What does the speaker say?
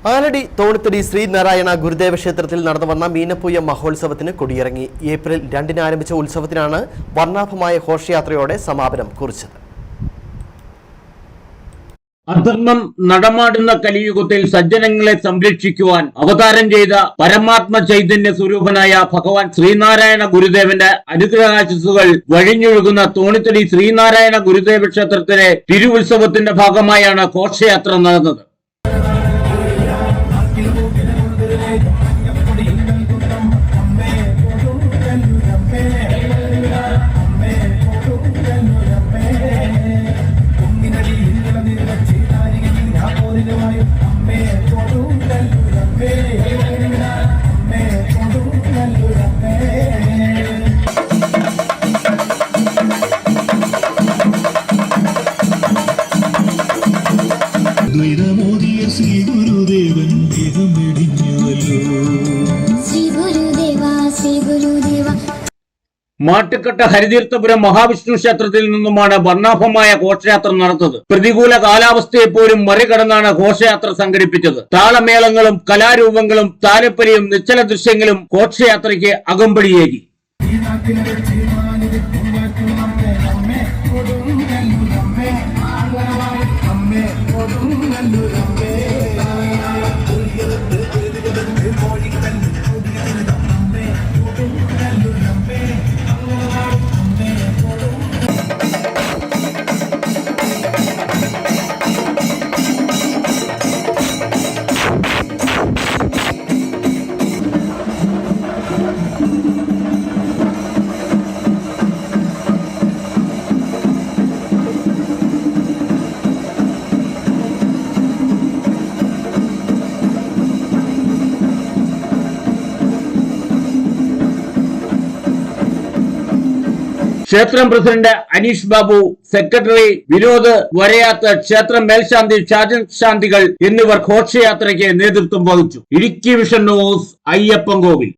ആലടി തോണിത്തടി ശ്രീനാരായണ ഗുരുദേവ ക്ഷേത്രത്തിൽ നടന്നുവന്ന മീനപ്പൂയ മഹോത്സവത്തിന് കൊടിയിറങ്ങി. ഏപ്രിൽ 2-ന് ആരംഭിച്ച ഉത്സവത്തിനാണ് വർണ്ണാഭമായ ഘോഷയാത്രയോടെ സമാപനം കുറിച്ചത്. അധർമ്മം നടമാടുന്ന കലിയുഗത്തിൽ സജ്ജനങ്ങളെ സംരക്ഷിക്കുവാൻ അവതാരം ചെയ്ത പരമാത്മ ചൈതന്യ സ്വരൂപനായ ഭഗവാൻ ശ്രീനാരായണ ഗുരുദേവന്റെ അനുഗ്രഹാശിസുകൾ വഴിഞ്ഞൊഴുകുന്ന തോണിത്തടി ശ്രീനാരായണ ഗുരുദേവ ക്ഷേത്രത്തിലെ തിരുവുത്സവത്തിന്റെ ഭാഗമായാണ് ഘോഷയാത്ര നടന്നത്. മാട്ടുക്കട്ട ഹരിതീർത്ഥപുരം മഹാവിഷ്ണു ക്ഷേത്രത്തിൽ നിന്നുമാണ് വർണ്ണാഭമായ ഘോഷയാത്ര നടന്നത്. പ്രതികൂല കാലാവസ്ഥയെ പോലും മറികടന്നാണ് ഘോഷയാത്ര സംഘടിപ്പിച്ചത്. താളമേളങ്ങളും കലാരൂപങ്ങളും താലപ്പൊലിയും നിശ്ചല ദൃശ്യങ്ങളും ഘോഷയാത്രയ്ക്ക് അകമ്പടിയേകി. ക്ഷേത്രം പ്രസിഡന്റ് അനീഷ് ബാബു, സെക്രട്ടറി വിനോദ് വരയാത്ത്, ക്ഷേത്രം മേൽശാന്തി ഷാജൻ ശാന്തികൾ എന്നിവർ ഘോഷയാത്രയ്ക്ക് നേതൃത്വം വഹിച്ചു. Idukki vision news, Ayyappancoil.